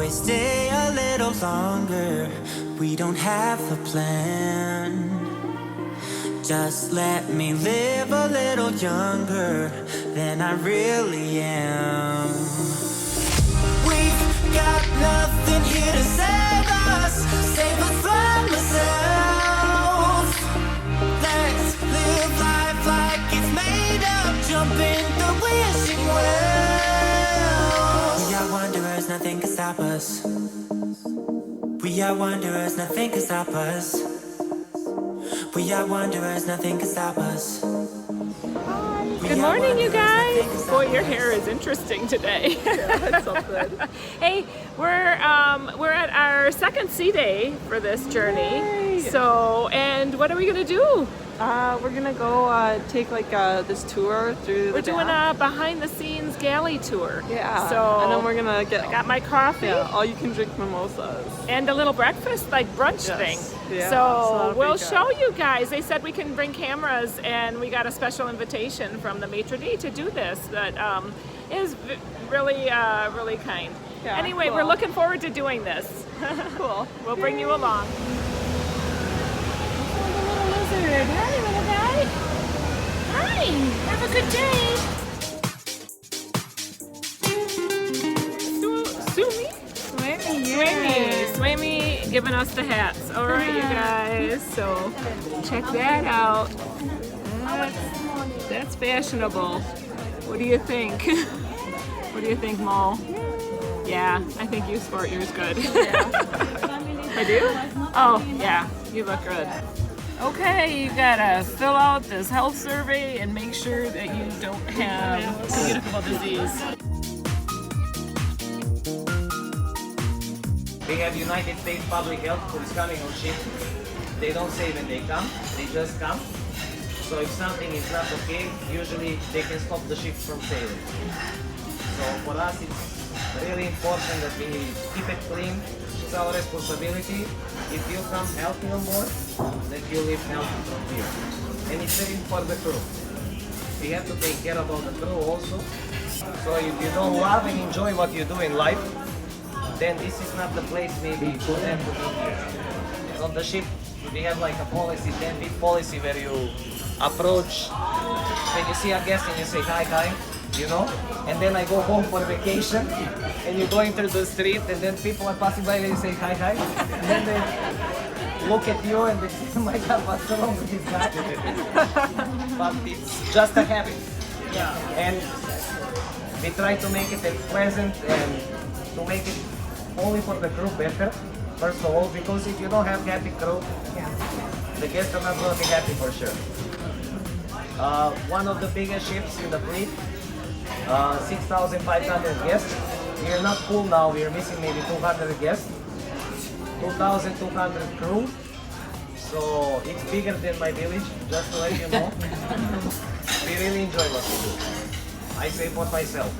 we stay a little longer? We don't have a plan. Just let me live a little younger than I really am. We've got nothing here to save us from ourselves. Let's live life like it's made up, jump in the wishing well. We are wanderers, nothing can stop us. We are wanderers, nothing can stop us. We are wanderers, nothing can stop us. Good morning, you guys. Boy, your hair is interesting today. Yeah, that's something. Hey, we're at our second sea day for this journey. Yay. So, and what are we gonna do? We're gonna go take like this tour through We're the doing dam. a behind-the-scenes galley tour. Yeah. So, and then we're gonna get I got my coffee. yeah, all you can drink mimosas. And a little breakfast, like brunch Yes. thing. Yeah, So that'll be we'll good. show you guys. They said we can bring cameras, and we got a special invitation from the maitre d' to do this. That is really, really kind. Yeah, Anyway, cool. we're looking forward to doing this. Cool. We'll bring you along. Little lizard. Hi, little guy. Hi. Have a good day. Sumi? Swamy giving us the hats. All right, you guys. So check that out. That's fashionable. What do you think? What do you think, Mo? Yeah, I think you sport yours good. I do? Oh, yeah, you look good. Okay, you gotta fill out this health survey and make sure that you don't have communicable disease. We have United States Public Health who is coming on shift. They don't say when they come, they just come. So if something is not okay, usually they can stop the shift from sailing. So for us it's really important that we keep it clean. It's our responsibility. If you come healthy on board, then you live healthy from here. And it's same for the crew. We have to take care about the crew also. So if you don't love and enjoy what you do in life, then this is not the place maybe for them to be here. And on the ship, we have like a policy, 10-feet policy, where you approach, when you see a guest and you say hi, hi, you know? And then I go home for vacation, and you go into the street, and then people are passing by and you say hi, hi. And then they look at you and they say, oh my God, what's wrong with this guy? But it's just a habit. And we try to make it pleasant and to make it only for the crew better, first of all, because if you don't have happy crew, the guests are not going to be happy for sure. One of the biggest ships in the fleet, 6,500 guests. We are not full now, we are missing maybe 200 guests. 2,200 crew. So it's bigger than my village, just to let you know. We really enjoy what we do. I say for myself.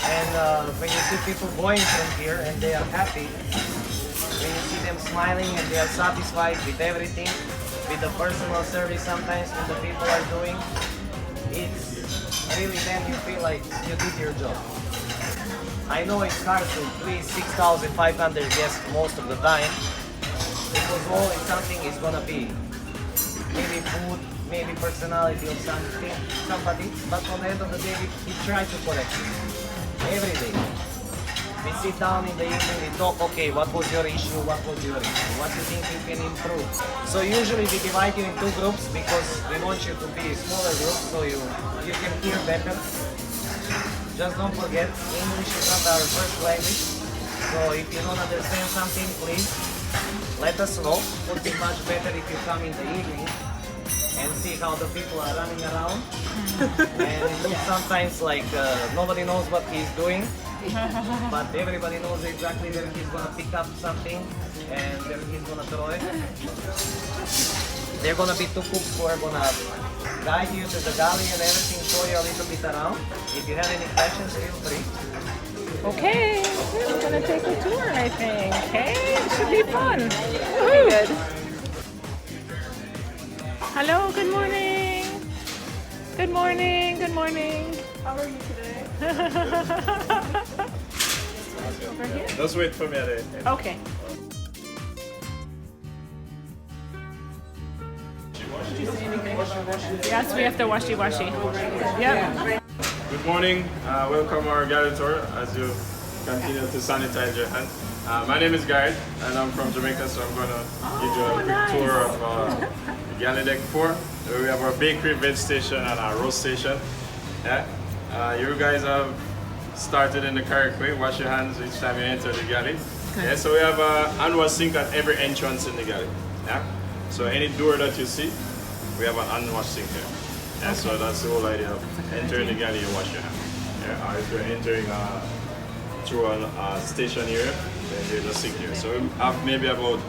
And when you see people going from here and they are happy, when you see them smiling and they are satisfied with everything, with the personal service sometimes when the people are doing, it's really then you feel like you did your job. I know it's hard to please 6,500 guests most of the time, because always something is gonna be. Maybe food, maybe personality of somebody, but on the end of the day we try to correct it. Every day. We sit down in the evening, we talk, okay, what was your issue, what was your issue, what do you think you can improve? So usually we divide you in two groups because we want you to be a smaller group so you can hear better. Just don't forget, English is not our first language, so if you don't understand something, please let us know. It would be much better if you come in the evening and see how the people are running around. And it looks sometimes like nobody knows what he's doing, but everybody knows exactly where he's gonna pick up something and where he's gonna throw it. There are gonna be two cooks who are gonna guide you to the galley and everything, show you a little bit around. If you have any questions, feel free. Okay, we're gonna take a tour, I think. Okay, it should be fun. Woo. Good. Hello, good morning. Good morning, good morning. How are you today? Over here? Just wait for me at the end. Okay. Did you say anything? Yes, we have to washy-washy. Yep. Good morning. Welcome our Galley tour as you continue to sanitize your hands. My name is Guy and I'm from Jamaica, so I'm going to give you a quick tour of the Galley Deck 4. Where we have our bakery, veg station and our roast station. Yeah. You guys have started in the correct way. Wash your hands each time you enter the galley. Okay. Yeah, so we have a hand-wash sink at every entrance in the galley. Yeah. So any door that you see, we have an hand-wash sink here. Yeah, okay. So that's the whole idea of entering the galley, you wash your hands. Yeah, or if you're entering through a station area, then there's a sink here. So we have maybe about,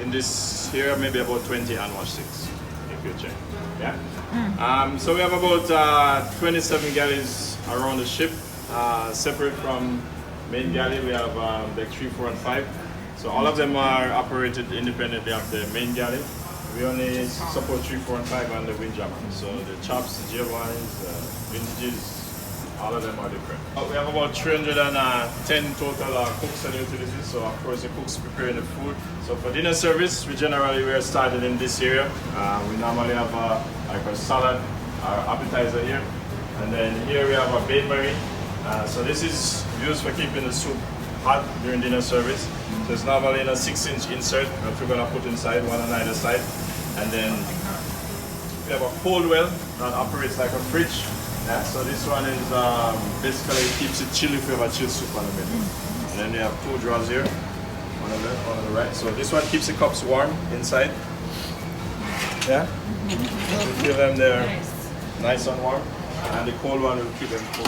in this here, maybe about 20 hand-wash sinks, if you check. Yeah. So we have about 27 galleys around the ship. Separate from main galley, we have deck 3, 4, and 5. So all of them are operated independently of the main galley. We only support 3, 4, and 5 on the windjammer. So the chops, the G-wines, vintages, all of them are different. We have about 310 total cooks and utilities. So of course the cooks preparing the food. So for dinner service, we are started in this area. We normally have like a salad, our appetizer here. And then here we have a bain-marie. So this is used for keeping the soup hot during dinner service. So it's normally in a 6-inch insert that we're going to put inside, one on either side. And then we have a cold well that operates like a fridge. Yeah, so this one is basically keeps it chilly if you have a chilled soup on the menu. And then we have 2 drawers here, one on the left, one on the right. So this one keeps the cups warm inside. Yeah, so feel them there nice and warm. And the cold one will keep them cool.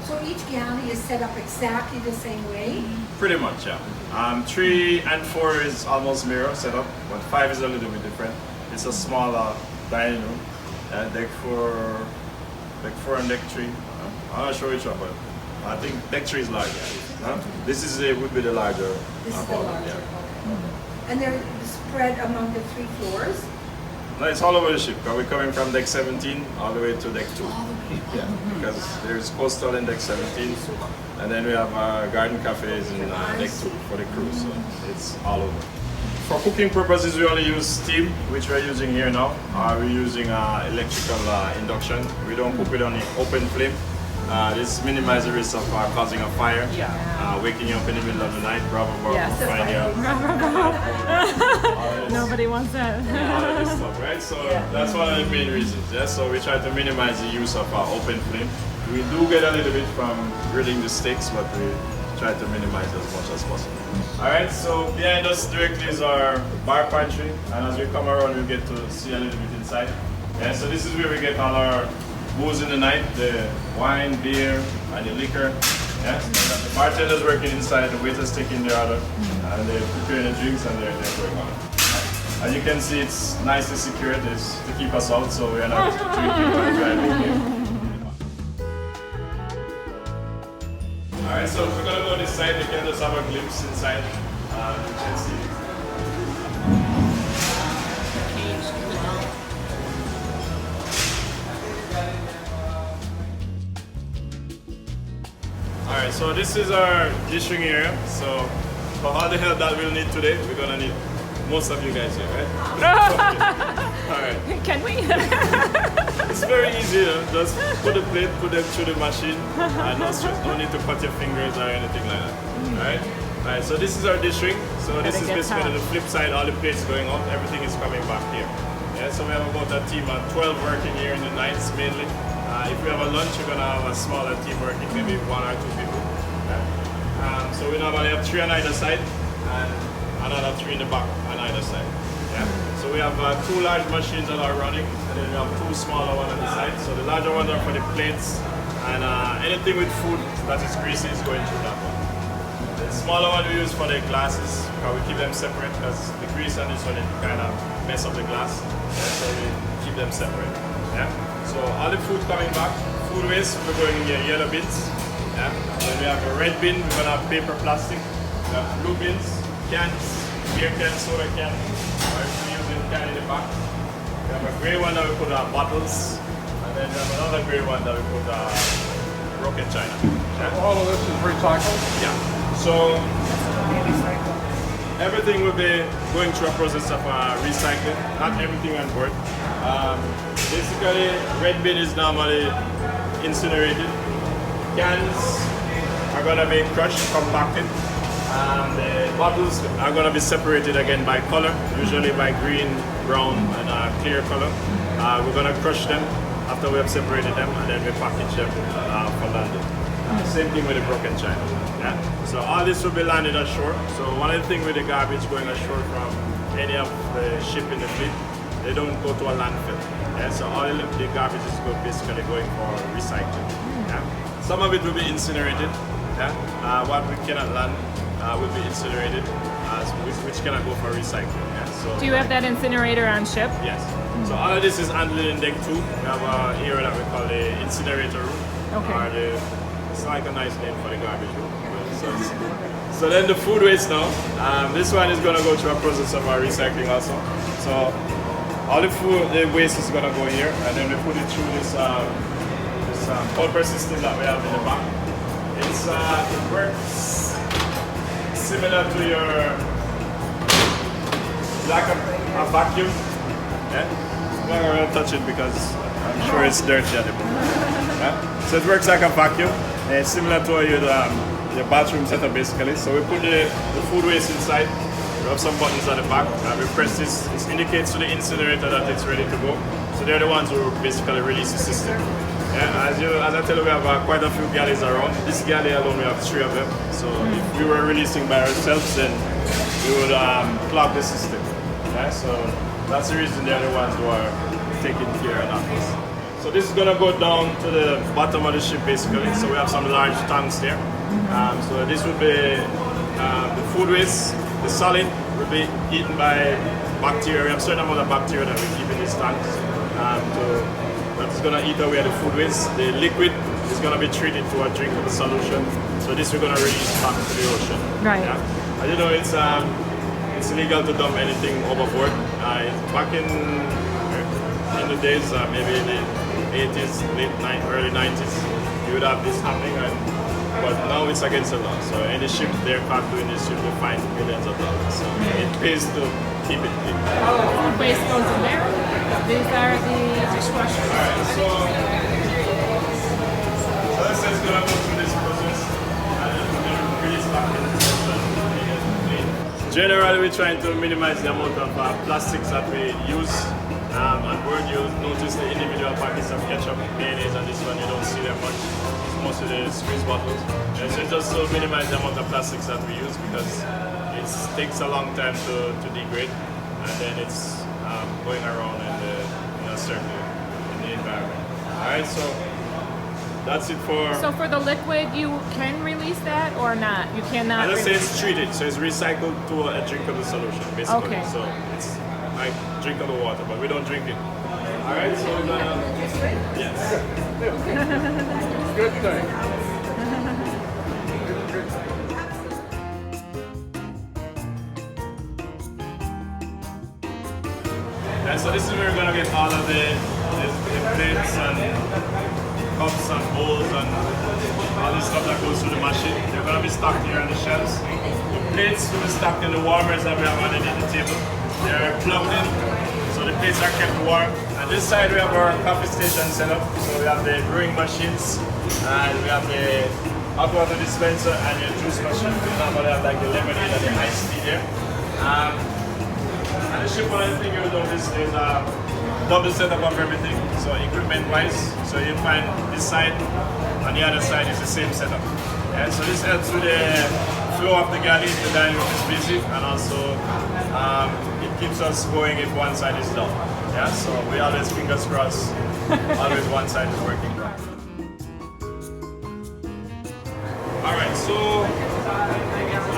So each galley is set up exactly the same way? Pretty much, yeah. 3 and 4 is almost mirror setup, but 5 is a little bit different. It's a smaller dining room. Deck 4 and deck 3. I'm not sure which one, but I think deck 3 is larger. This is would be the larger. This is the larger. Yeah. And they're spread among the 3 floors? No, it's all over the ship. We're coming from deck 17 all the way to deck 2. Yeah, because there's coastal in deck 17, and then we have garden cafes in deck 2 for the crew. So it's all over. For cooking purposes, we only use steam, which we're using here now. We're using electrical induction. We don't cook it on the open flame. This minimizes the risk of causing a fire, waking you up in the middle of the night, Nobody wants that. All of this stuff, right? So that's one of the main reasons. Yeah? So we try to minimize the use of open flame. We do get a little bit from grilling the steaks, but we try to minimize as much as possible. Alright, so behind us directly is our bar pantry, and as we come around we get to see a little bit inside. Yeah, so this is where we get all our booze in the night, the wine, beer, and the liquor. Yeah, so the bartender's working inside, the waiter's taking their order, and they're preparing the drinks and they're going on. As you can see, it's nicely secured. It's to keep us out, so we are not drinking or driving here. Alright, so if we're gonna go this side, you can just have a glimpse inside. You can see. Alright, so this is our dishing area. So for all the help that we'll need today, we're gonna need most of you guys here, right? Alright. Can we? It's very easy, just put the plate, put them through the machine, and no stress, no need to cut your fingers or anything like that. Alright? Alright, so this is our dish ring. So this is basically the flip side, all the plates going out, everything is coming back here. Yeah, so we have about a team of 12 working here in the nights mainly. If we have a lunch, we're gonna have a smaller team working, maybe 1 or 2 people. Yeah? So we normally have 3 on either side, and another 3 in the back on either side. Yeah? So we have 2 large machines that are running, and then we have 2 smaller ones on the side. So the larger ones are for the plates, and anything with food that is greasy is going through that one. The smaller one we use for the glasses, because we keep them separate, because the grease on this one, it kind of mess up the glass. Yeah? So we keep them separate. Yeah? So all the food coming back, food waste, we're going in your yellow bins. Yeah? Then we have a red bin, we're going to have paper plastic. We have blue bins, cans, beer cans, soda can, or if we're using can in the back. We have a grey one that we put bottles, and then we have another grey one that we put broken china. Yeah? All of this is recycled? Yeah. So everything will be going through a process of recycling, not everything on board. Basically, red bin is normally incinerated. Cans are going to be crushed, compacted. The bottles are going to be separated again by color, usually by green, brown, and clear color. We're going to crush them after we have separated them, and then we package them for landing. Same thing with the broken china. Yeah? So all this will be landed ashore. So one of the things with the garbage going ashore from any of the ship in the fleet, they don't go to a landfill. Yeah? So all the garbage is basically going for recycling. Yeah? Some of it will be incinerated. Yeah? What we cannot land will be incinerated, which cannot go for recycling. Yeah? So, Do you have that incinerator on ship? Yes. So all of this is handled in deck 2. We have an area that we call the incinerator room. Okay. It's like a nice name for the garbage room. So then the food waste now. This one is going to go through a process of recycling also. So all the food, the waste is going to go here, and then we put it through this pulper system that we have in the back. It works similar to your like a vacuum. Yeah? I'm not going to touch it because I'm sure it's dirty at the moment. Yeah? So it works like a vacuum. It's similar to your bathroom setup basically. So we put the food waste inside. We have some buttons at the back. We press this. It indicates to the incinerator that it's ready to go. So they're the ones who basically release the system. Yeah, as I tell you, we have quite a few galleys around. This galley alone, we have 3 of them. So if we were releasing by ourselves, then we would clog the system. Yeah, so that's the reason they're the ones who are taking care of that. So this is gonna go down to the bottom of the ship basically. So we have some large tanks there. So this would be the food waste, the solid will be eaten by bacteria. We have a certain amount of bacteria that we keep in these tanks. That's gonna eat away the food waste. The liquid is gonna be treated to a drinkable solution. So this we're gonna release back to the ocean. Right. Yeah? As you know, it's illegal to dump anything overboard. Back in the days, maybe in the 80s, early 90s, you would have this happening, but now it's against the law. So any ship they're caught doing this, you will fine millions of dollars. So it pays to keep it clean. Food waste goes in there. These are the dishwashers. Alright, so this is going to go through this process and then we're going to release back in the clean. Generally, we're trying to minimize the amount of plastics that we use. On board, you'll notice the individual packets of ketchup, mayonnaise, and this one you don't see them much. It's mostly the squeeze bottles. And so just to minimize the amount of plastics that we use because it takes a long time to degrade, and then it's going around in a circle in the environment. Alright, so that's it for... So for the liquid, you can release that or not? You cannot As I say, release it's treated, so it's recycled to a drinkable solution, basically. Okay. So it's like drinkable water, but we don't drink it. Alright, so we're gonna... Yes. Good thing. And so this is where we're gonna get all of the plates and cups and bowls and all this stuff that goes through the machine. They're gonna be stocked here on the shelves. The plates will be stocked in the warmers that we have underneath the table. They're plugged in, so the plates are kept warm. And this side we have our coffee station set up. So we have the brewing machines, and we have the hot water dispenser and your juice machine. We normally have like the lemonade and the iced tea there. And the ship, one of the things you'll notice is a double setup of everything. So equipment wise, so you find this side and the other side is the same setup. And so this helps with the flow of the galley if the dining room is busy, and also it keeps us going if one side is down. Yeah, so we always fingers crossed, always one side is working. Alright, so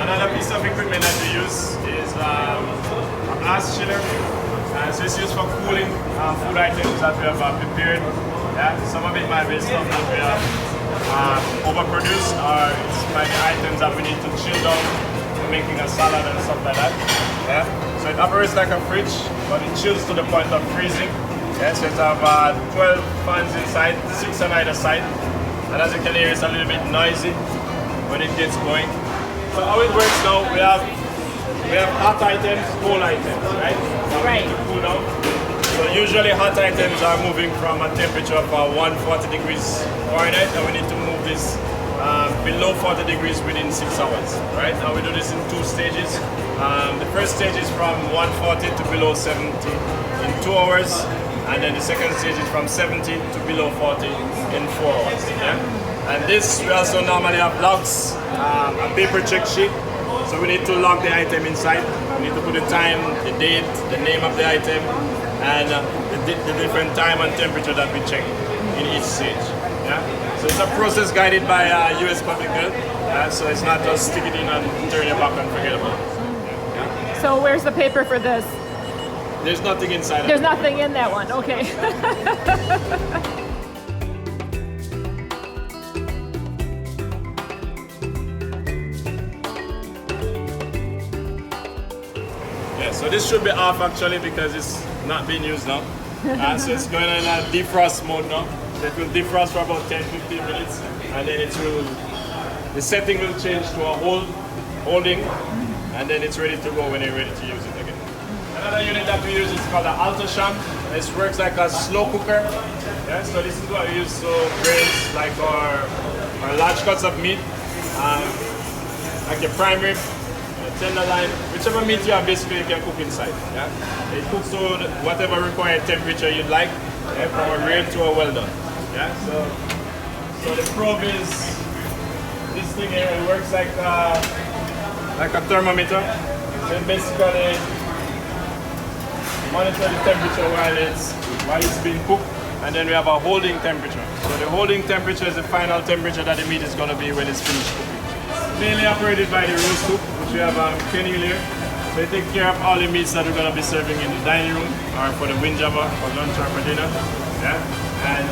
another piece of equipment that we use is a glass chiller. So it's used for cooling food items that we have prepared. Yeah, some of it might be stuff that we have overproduced, or it's might be items that we need to chill down for making a salad and stuff like that. Yeah, so it operates like a fridge, but it chills to the point of freezing. Yeah, so it have 12 fans inside, 6 on either side. And as you can hear, it's a little bit noisy when it gets going. So how it works now, we have hot items, cold items, right? Now we need to cool down. So usually hot items are moving from a temperature of 140 degrees Fahrenheit, and we need to move this below 40 degrees within 6 hours, right? Now we do this in 2 stages. The first stage is from 140 to below 70 in 2 hours, and then the second stage is from 70 to below 40 in 4 hours, yeah? And this, we also normally have logs, a paper check sheet. So we need to log the item inside. We need to put the time, the date, the name of the item, and the different time and temperature that we check in each stage. Yeah? So it's a process guided by US Public Health. So it's not just stick it in and turn your back and forget about it. Yeah? So where's the paper for this? There's nothing inside. There's nothing in that one. Okay. So this should be off actually because it's not being used now. So it's going in a defrost mode now. So it will defrost for about 10-15 minutes, and then the setting will change to a holding, and then it's ready to go when you're ready to use it again. Another unit that we use is called the Alto-Shaam. This works like a slow cooker. Yeah, so this is what we use to braise like our large cuts of meat, like your prime rib, tenderloin, whichever meat you have, basically you can cook inside. Yeah? It cooks to whatever required temperature you'd like, yeah? From a rare to a well done. Yeah? So the probe is this thing here. It works like a thermometer. So it basically monitor the temperature while it's being cooked, and then we have a holding temperature. So the holding temperature is the final temperature that the meat is going to be when it's finished cooking. Mainly operated by the roast cook, which we have Kenny here. So they take care of all the meats that we're going to be serving in the dining room, or for the windjammer, for lunch or for dinner. Yeah? And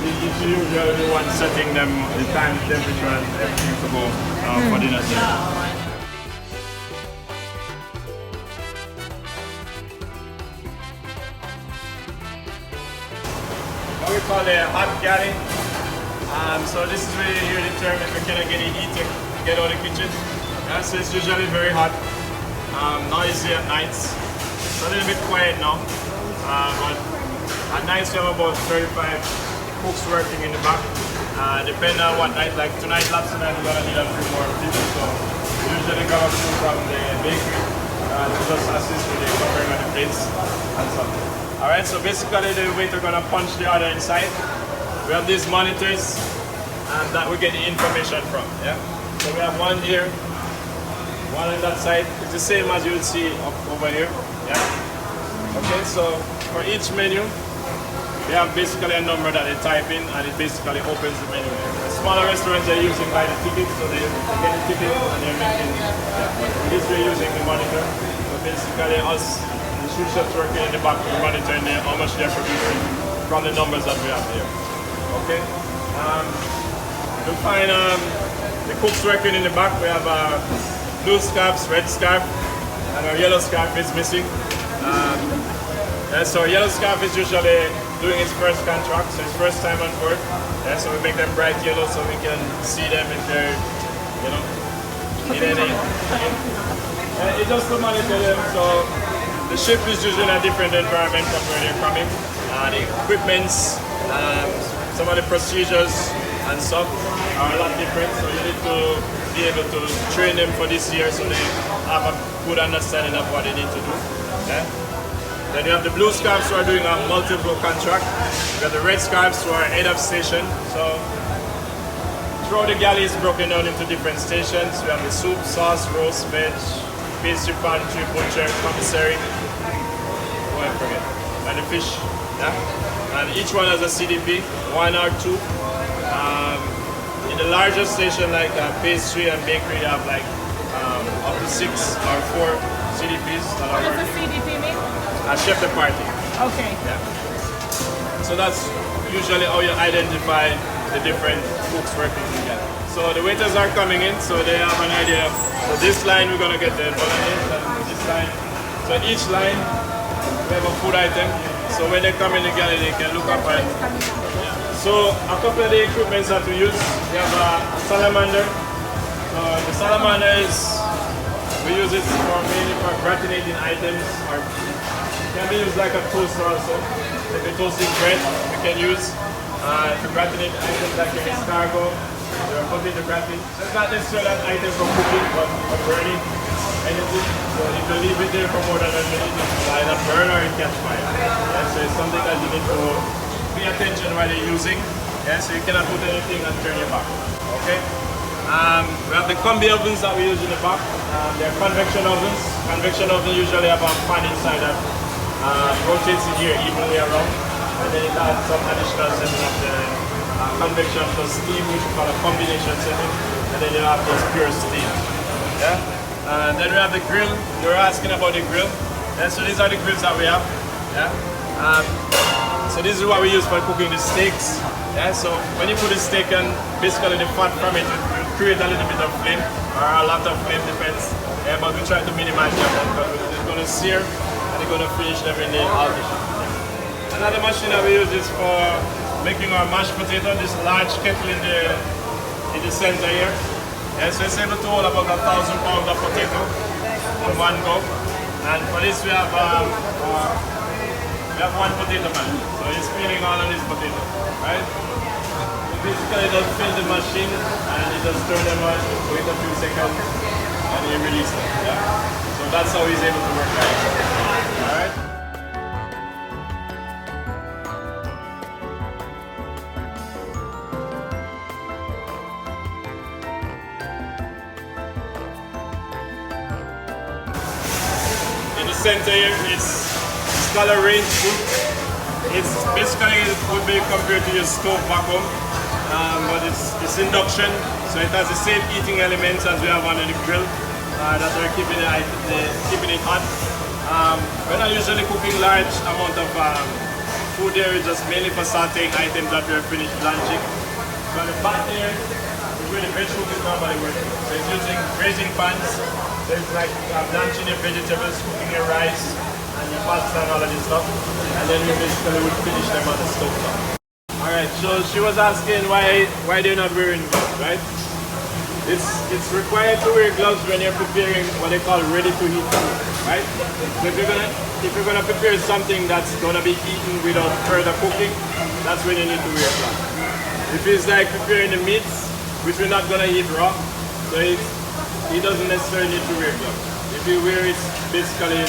it's usually the one setting them the time, temperature, and everything to go for dinner. What we call a hot galley. So this is where you hear the term if you cannot get it eaten, get out of the kitchen. Yeah, so it's usually very hot, noisy at nights. It's a little bit quiet now, but at nights we have about 35 cooks working in the back. Depending on what night, like tonight, lobster night, we're gonna need a few more people. So we usually grab a few from the bakery to just assist with the covering of the plates and stuff. Alright, so basically the waiter gonna punch the order inside. We have these monitors that we get the information from. Yeah. So we have one here, one on that side. It's the same as you will see over here. Yeah. Okay. So for each menu, we have basically a number that they type in, and it basically opens the menu. The smaller restaurants are using by the ticket, so they get the ticket and they're making. Yeah. This we're using the monitor. So basically us, the sous chefs working in the back, we're monitoring how much they're producing from the numbers that we have here. Okay. You'll find the cooks working in the back. We have blue scarves, red scarf, and our yellow scarf is missing. And so yellow scarf is usually doing its first contract, so it's first time on board. Yeah, so we make them bright yellow so we can see them if they're, in any. It's just to monitor them. So the ship is usually in a different environment from where they're coming. The equipments, some of the procedures and stuff are a lot different, so you need to be able to train them for this year so they have a good understanding of what they need to do. Yeah? Then you have the blue scarves who are doing a multiple contract. We have the red scarves who are head of station. So throughout the galley is broken down into different stations. We have the soup, sauce, roast, veg, pastry, pantry, butcher, commissary. Oh, I forget. And the fish. Yeah? And each one has a CDP, 1 or 2. In the larger station like pastry and bakery, you have like up to 6 or 4 CDPs that are What does a CDP mean? chef de partie. Okay. Yeah. So that's usually how you identify the different cooks working together. So the waiters are coming in, so they have an idea. So this line we're gonna get the bolognese, and this line. So each line we have a food item. So when they come in the galley, they can look up and So a couple of the equipments that we use, we have a salamander. The salamander we use it mainly for gratinating items, or it can be used like a toaster also. If you're toasting bread, we can use to gratinate items like your escargot, your potato gratin. So it's not necessarily an item for cooking, but for burning anything. So if you leave it there for more than a minute, it will either burn or it catch fire. Yeah, so it's something that you need to pay attention while you're using. Yeah, so you cannot put anything and turn your back. Okay. We have the combi ovens that we use in the back. They're convection ovens. Convection ovens usually have a fan inside that rotates in here evenly around. And then it has some additional setting of the convection plus steam, which we call a combination setting. And then you have just pure steam. Yeah. And then we have the grill. You're asking about the grill. Yeah, so these are the grills that we have. Yeah. So this is what we use for cooking the steaks. Yeah, so when you put the steak and basically the fat from it will create a little bit of flame, or a lot of flame, depends. Yeah, but we try to minimize that because it's going to sear and it's going to finish every day all the time. Another machine that we use is for making our mashed potato, this large kettle in the center here. Yeah, so it's able to hold about 1,000 pounds of potato in one go. And for this we have one potato man, so he's peeling all of his potato, right? Basically just fill the machine and he just turn them on, wait a few seconds, and he releases them, yeah? So that's how he's able to work right. Alright? In the center here is color range food. It's basically would be compared to your stove vacuum, but it's induction, so it has the same heating elements as we have on the grill that are keeping it hot. We're not usually cooking large amount of food there, it's just mainly for sauteing items that we're finished blanching. So the pot here is where the veg cooking normally working. So it's using braising pans. So it's like blanching your vegetables, cooking your rice, and your pasta and all of this stuff, and then we basically would finish them on the stove top. Alright, so she was asking why they're not wearing gloves, right? It's required to wear gloves when you're preparing what they call ready to eat food, right? So if you're gonna prepare something that's gonna be eaten without further cooking, that's when you need to wear gloves. If it's like preparing the meats, which we're not gonna eat raw, so he doesn't necessarily need to wear gloves. If you wear it, basically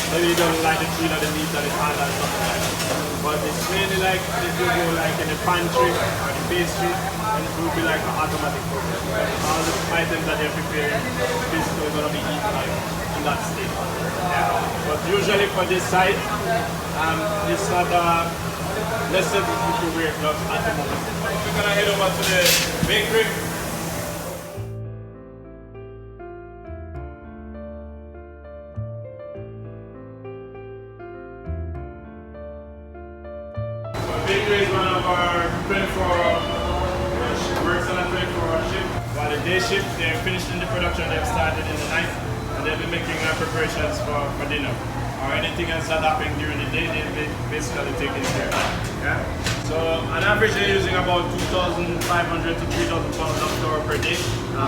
maybe you don't like the feel of the meat and the hand and something like that. But it's mainly like if you go like in the pantry or the pastry, and it will be like an automatic process. Right? All the items that you're preparing is basically going to be eaten like in that state. Yeah. But usually for this side, it's not necessary to wear gloves at the moment. We're going to head over to the bakery. Bakery is one of our 24-hour works on a 24-hour shift. While the day shift, they're finished in the production, they've started in the night, and they'll be making preparations for dinner. Or anything else that happens during the day, they'll be basically taking care of. Yeah? So on average, they're using about 2,500 to 3,000 pounds of flour per day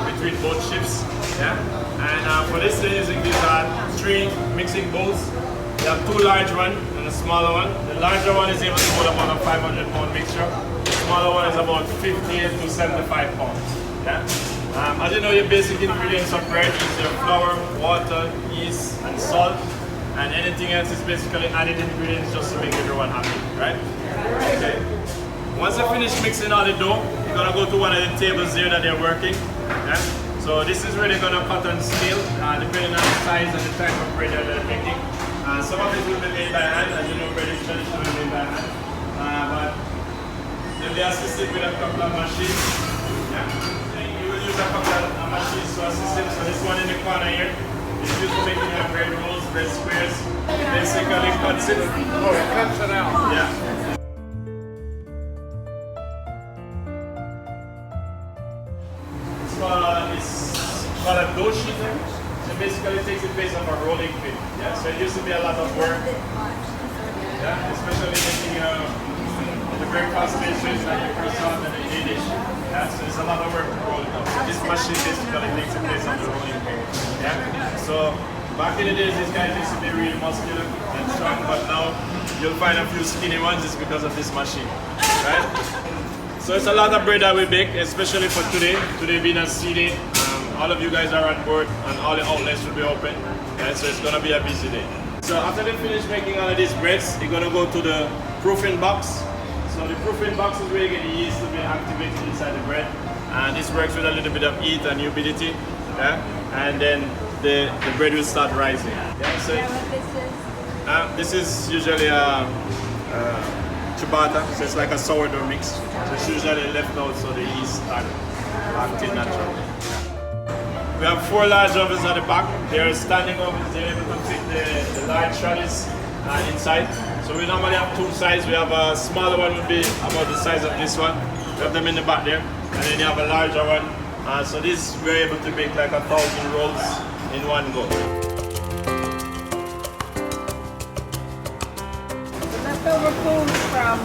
between both shifts. Yeah? And for this, they're using these 3 mixing bowls. They have 2 large ones and a smaller one. The larger one is able to hold about a 500-pound mixture. The smaller one is about 58 to 75 pounds. Yeah? As you know, your basic ingredients of bread is your flour, water, yeast, and salt. And anything else is basically added ingredients just to make everyone happy, right? Okay. Once they finish mixing all the dough, you're gonna go to one of the tables there that they're working. Yeah? So this is where they're gonna cut and scale, depending on the size and the type of bread that they're making. Some of it will be made by hand, as you know, bread is traditionally made by hand. But they'll be assisted with a couple of machines. Yeah. You will use a couple of machines to assist them. So this one in the corner here is used for making bread rolls, bread squares. Basically cuts it. Oh, it cuts it out. Yeah. It's called a dough sheeter. So basically it takes the place of a rolling pin. Yeah? So it used to be a lot of work. Yeah? Especially making the breakfast pastries like the croissant and the Danish. Yeah, so there's a lot of work to roll it up. So this machine basically takes the place of the rolling pin. Yeah. So back in the days, these guys used to be really muscular and strong, but now you'll find a few skinny ones just because of this machine, right? So it's a lot of bread that we bake, especially for today. Today being a CD, all of you guys are on board and all the outlets will be open. Yeah, so it's gonna be a busy day. So after they finish making all of these breads, you're gonna go to the proofing box. So the proofing box is where you get the yeast to be activated inside the bread. And this works with a little bit of heat and humidity. Yeah? And then the bread will start rising. Yeah, so this is usually a ciabatta, so it's like a sourdough mix. So it's usually left out so the yeast start acting naturally. We have 4 large ovens at the back. They're standing ovens, they're able to fit the large trolleys inside. So we normally have 2 sizes. We have a smaller one would be about the size of this one. We have them in the back there. And then you have a larger one. So this we're able to make like 1,000 rolls in one go. The leftover food from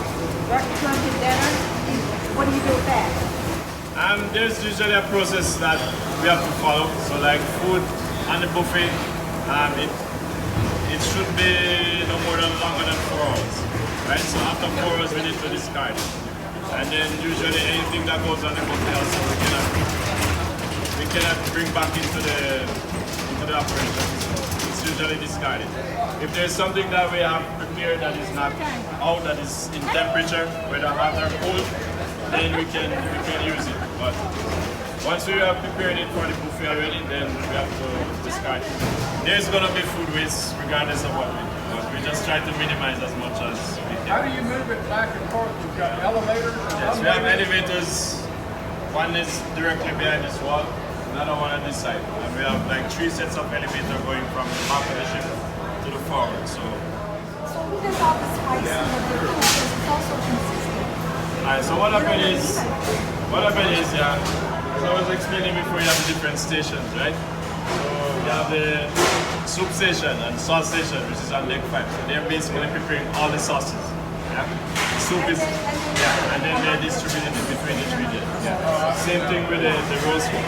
breakfast, lunch, and dinner, what do you do with that? There's usually a process that we have to follow. So like food on the buffet, it should be no more than longer than 4 hours. Right? So after 4 hours we need to discard it. And then usually anything that goes on the buffet also we cannot bring back into the operation. So it's usually discarded. If there's something that we have prepared that is not out, that is in temperature, whether hot or cold, then we can use it. But once we have prepared it for the buffet already, then we have to discard it. There's gonna be food waste regardless of what we do, but we just try to minimize as much as we can. How do you move it back and forth? You've got elevators? Yes, we have elevators. One is directly behind this wall, another one on this side. And we have like 3 sets of elevators going from the back of the ship to the forward. So who does all the spicing of the food? Because it's also consistent. alright, so what happened is, yeah, as I was explaining before, you have the different stations, right? So you have the soup station and sauce station, which is on deck 5. So they're basically preparing all the sauces. Yeah? Soup is, yeah, and then they're distributing it between the 3 days. Yeah. Same thing with the roast one.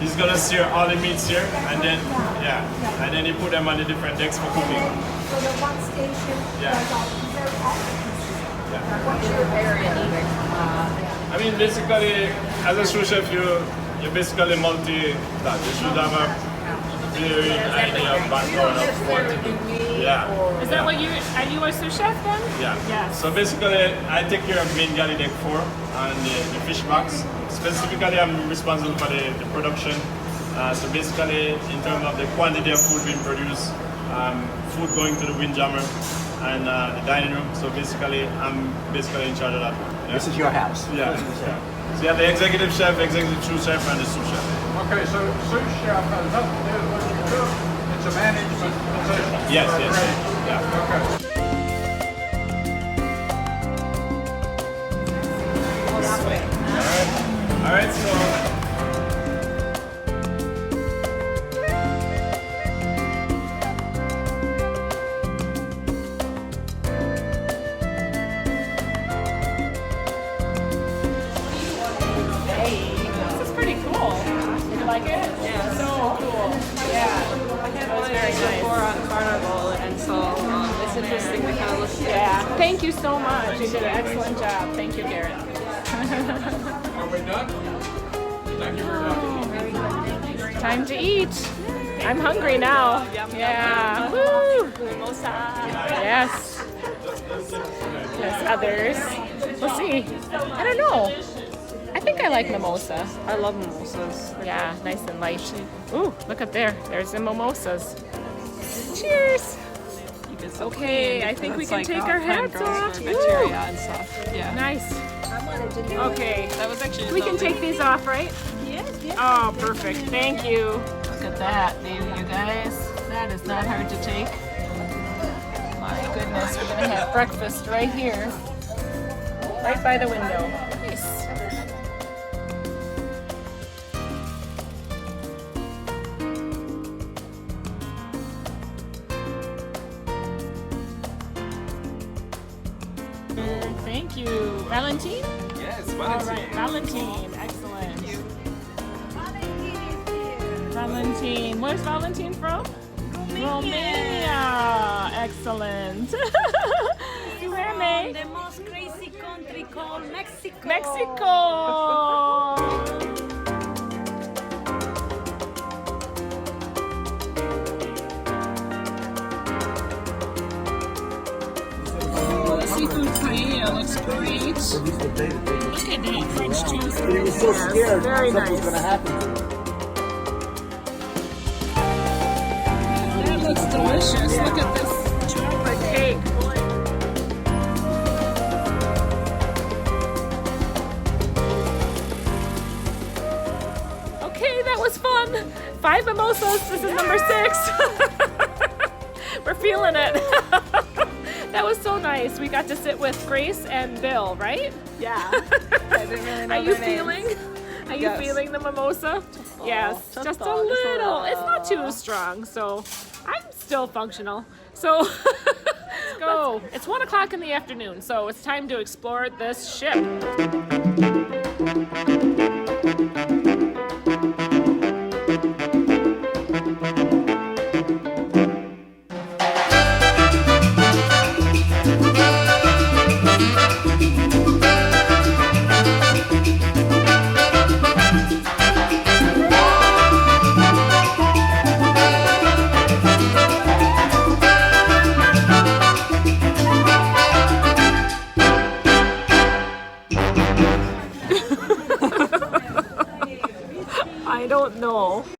He's gonna sear all the meats here, and then, yeah, and then he put them on the different decks for cooking. So the one station does all, is there all what's your I mean, basically, as a sous chef, you're basically multi-that. You should have a clear idea of background of what to do. Yeah. Is that what are you a sous chef then? Yeah. Yes. So basically, I take care of main galley deck 4 and the fish box. Specifically, I'm responsible for the production. So basically, in terms of the quantity of food being produced, food going to the windjammer and the dining room. So basically, I'm basically in charge of that. Yeah. This is your house. Yeah. So you have the executive chef, executive sous chef, and the sous chef. Okay, so sous chef has nothing to do with what you cook. It's a management position. Yes, yes. Yeah. Okay. All right, so. This is pretty cool. You like it? Yeah. So cool. Yeah. I had one very before on Carnival, and so it's interesting to kind of look at. Yeah. Thank you so much. You did an excellent job. Thank you, Garrett. Are we done? Thank you very much. Time to eat. I'm hungry now. Yeah. Woo. Yes. There's others. We'll see. I don't know. I think I like mimosa. I love mimosas. Yeah, nice and light. Ooh, look up there. There's the mimosas. Cheers. Okay, I think we can take our hats off. Woo. Bacteria and stuff. Yeah. Nice. Okay, That was actually. we can take these off, right? Yes, yes. Oh, perfect. Thank you. Look at that, baby, you guys. That is not hard to take. My goodness, we're gonna have breakfast right here, right by the window. Nice. Thank you. All right, Valentine. Excellent. Valentine. Where's Valentine from? Romania. Excellent. Where, May? The most crazy country called Mexico. Mexico. Oh, the seafood paella looks great. Look at that French toast. He was so scared Very something was nice. going to happen. That looks delicious. Look at this chocolate cake. Okay, that was fun. 5 mimosas. This is number 6. We're feeling it. That was so nice. We got to sit with Grace and Bill, right? Yeah. I didn't really know Are you their names. feeling? Are you Yes. feeling the mimosa? Yes, just a little. It's not too strong, so I'm still functional. So let's go. It's 1 o'clock in the afternoon, so it's time to explore this ship.